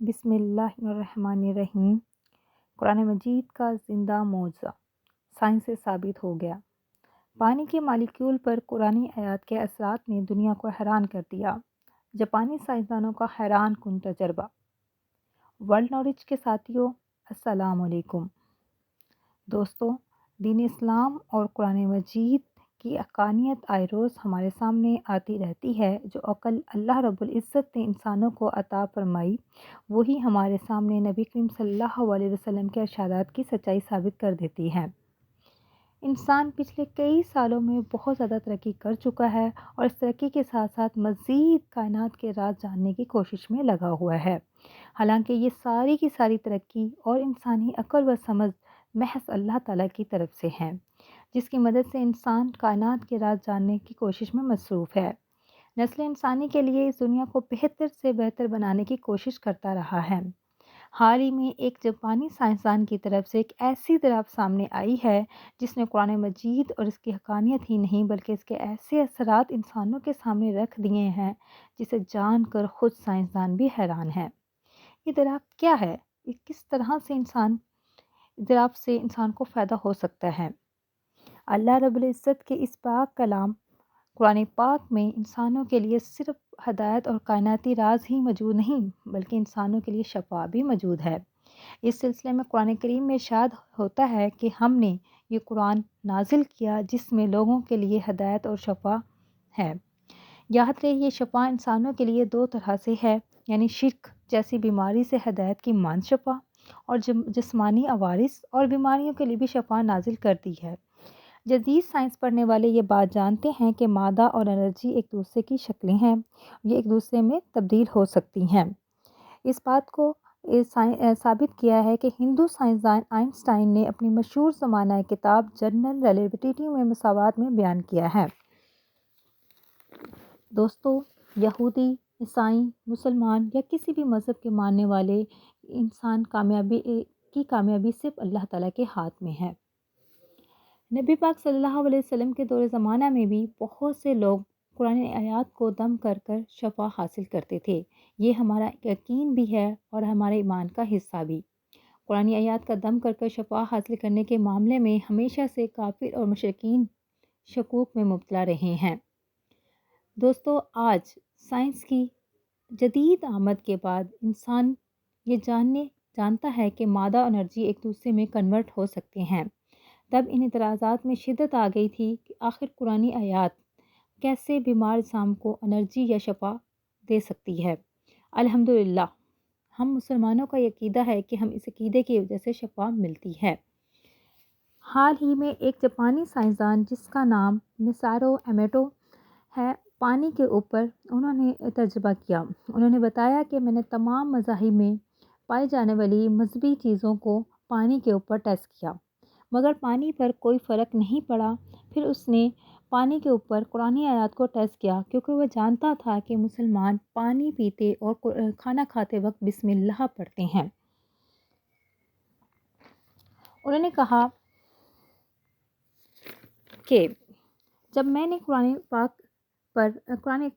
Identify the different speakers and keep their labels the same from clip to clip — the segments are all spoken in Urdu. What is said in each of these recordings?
Speaker 1: بسم اللہ الرحمن الرحیم۔ قرآن مجید کا زندہ معجزہ سائنس سے ثابت ہو گیا۔ پانی کے مالیکیول پر قرآنی آیات کے اثرات نے دنیا کو حیران کر دیا۔ جاپانی سائنسدانوں کا حیران کن تجربہ۔ ورلڈ نالج کے ساتھیوں، السلام علیکم۔ دوستو، دین اسلام اور قرآن مجید کی حقانیت آئے روز ہمارے سامنے آتی رہتی ہے۔ جو عقل اللہ رب العزت نے انسانوں کو عطا فرمائی، وہی ہمارے سامنے نبی کریم صلی اللہ علیہ وسلم کے ارشادات کی سچائی ثابت کر دیتی ہے۔ انسان پچھلے کئی سالوں میں بہت زیادہ ترقی کر چکا ہے اور اس ترقی کے ساتھ ساتھ مزید کائنات کے راز جاننے کی کوشش میں لگا ہوا ہے۔ حالانکہ یہ ساری کی ساری ترقی اور انسانی عقل و سمجھ محض اللہ تعالیٰ کی طرف سے ہے، جس کی مدد سے انسان کائنات کے راز جاننے کی کوشش میں مصروف ہے۔ نسل انسانی کے لیے اس دنیا کو بہتر سے بہتر بنانے کی کوشش کرتا رہا ہے۔ حال ہی میں ایک جاپانی سائنسدان کی طرف سے ایک ایسی دریافت سامنے آئی ہے جس نے قرآن مجید اور اس کی حقانیت ہی نہیں بلکہ اس کے ایسے اثرات انسانوں کے سامنے رکھ دیے ہیں جسے جان کر خود سائنسدان بھی حیران ہیں۔ یہ دریافت کیا ہے؟ یہ کس طرح سے دریافت سے انسان کو فائدہ ہو سکتا ہے؟ اللہ رب العزت کے اس پاک کلام قرآن پاک میں انسانوں کے لیے صرف ہدایت اور کائناتی راز ہی موجود نہیں بلکہ انسانوں کے لیے شفا بھی موجود ہے۔ اس سلسلے میں قرآن کریم میں ارشاد ہوتا ہے کہ ہم نے یہ قرآن نازل کیا جس میں لوگوں کے لیے ہدایت اور شفا ہے۔ یاد رہے، یہ شفا انسانوں کے لیے دو طرح سے ہے، یعنی شرک جیسی بیماری سے ہدایت کی مان شفا، اور جسمانی عوارض اور بیماریوں کے لیے بھی شفا نازل کرتی ہے۔ جدید سائنس پڑھنے والے یہ بات جانتے ہیں کہ مادہ اور انرجی ایک دوسرے کی شکلیں ہیں، یہ ایک دوسرے میں تبدیل ہو سکتی ہیں۔ اس بات کو ثابت کیا ہے کہ ہندو سائنسدان آئنسٹائن نے اپنی مشہور زمانہ کتاب جنرل ریلیٹیوٹی میں مساوات میں بیان کیا ہے۔ دوستو، یہودی، عیسائی، مسلمان یا کسی بھی مذہب کے ماننے والے انسان کامیابی صرف اللہ تعالیٰ کے ہاتھ میں ہے۔ نبی پاک صلی اللہ علیہ وسلم کے دور زمانہ میں بھی بہت سے لوگ قرآن آیات کو دم کر کر شفا حاصل کرتے تھے۔ یہ ہمارا یقین بھی ہے اور ہمارے ایمان کا حصہ بھی۔ قرآن آیات کا دم کر کر شفا حاصل کرنے کے معاملے میں ہمیشہ سے کافر اور مشرکین شکوک میں مبتلا رہے ہیں۔ دوستو، آج سائنس کی جدید آمد کے بعد انسان یہ جانتا ہے کہ مادہ اور انرجی ایک دوسرے میں کنورٹ ہو سکتے ہیں۔ تب ان اعتراضات میں شدت آ گئی تھی کہ آخر قرآنی آیات کیسے بیمار جسم کو انرجی یا شفا دے سکتی ہے۔ الحمدللہ، ہم مسلمانوں کا یہ عقیدہ ہے کہ ہم اس عقیدے کی وجہ سے شفا ملتی ہے۔ حال ہی میں ایک جاپانی سائنسدان جس کا نام مسارو ایموٹو ہے، پانی کے اوپر انہوں نے تجربہ کیا۔ انہوں نے بتایا کہ میں نے تمام مذاہب میں پائی جانے والی مذہبی چیزوں کو پانی کے اوپر ٹیسٹ کیا، مگر پانی پر کوئی فرق نہیں پڑا۔ پھر اس نے پانی کے اوپر قرآنی آیات کو ٹیسٹ کیا، کیونکہ وہ جانتا تھا کہ مسلمان پانی پیتے اور کھانا کھاتے وقت بسم اللہ پڑھتے ہیں۔ انہوں نے کہا کہ جب میں نے قرآن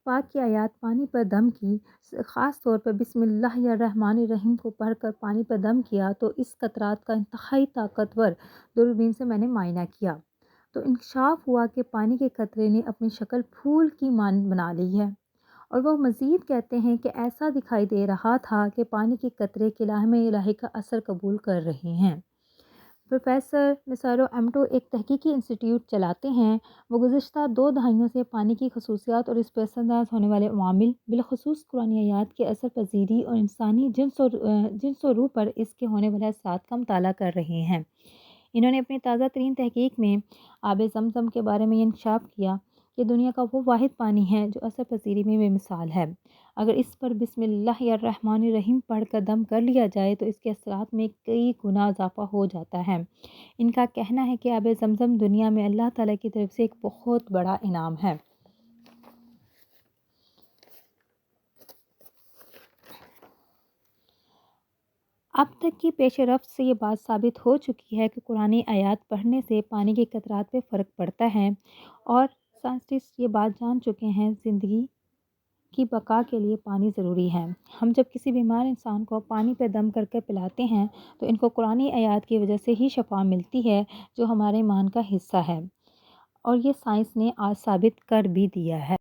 Speaker 1: پاک کی آیات پانی پر دم کی، خاص طور پر بسم اللہ الرحمن الرحیم کو پڑھ کر پانی پر دم کیا، تو اس قطرات کا انتہائی طاقتور دوربین سے میں نے معائنہ کیا، تو انکشاف ہوا کہ پانی کے قطرے نے اپنی شکل پھول کی مانند بنا لی ہے۔ اور وہ مزید کہتے ہیں کہ ایسا دکھائی دے رہا تھا کہ پانی کے قطرے کلام الہی کا اثر قبول کر رہے ہیں۔ پروفیسر مسارو ایموٹو ایک تحقیقی انسٹیٹیوٹ چلاتے ہیں۔ وہ گزشتہ 2 دہائیوں سے پانی کی خصوصیات اور اس پر اثر انداز ہونے والے عوامل، بالخصوص قرآن آیات کے اثر پذیری اور انسانی جنس و روح پر اس کے ہونے والے اثرات کا مطالعہ کر رہے ہیں۔ انہوں نے اپنی تازہ ترین تحقیق میں آب زمزم کے بارے میں یہ انکشاف کیا کہ دنیا کا وہ واحد پانی ہے جو اثر پذیری میں بے مثال ہے۔ اگر اس پر بسم اللہ الرحمن الرحیم پڑھ کر دم کر لیا جائے تو اس کے اثرات میں کئی گنا اضافہ ہو جاتا ہے۔ ان کا کہنا ہے کہ آب زمزم دنیا میں اللہ تعالیٰ کی طرف سے ایک بہت بڑا انعام ہے۔ اب تک کی پیش رفت سے یہ بات ثابت ہو چکی ہے کہ قرآن آیات پڑھنے سے پانی کے قطرات پہ فرق پڑتا ہے، اور سائنسسٹ یہ بات جان چکے ہیں۔ زندگی کی بقا کے لیے پانی ضروری ہے۔ ہم جب کسی بیمار انسان کو پانی پہ دم کر کے پلاتے ہیں تو ان کو قرآنی آیات کی وجہ سے ہی شفا ملتی ہے، جو ہمارے ایمان کا حصہ ہے، اور یہ سائنس نے آج ثابت کر بھی دیا ہے۔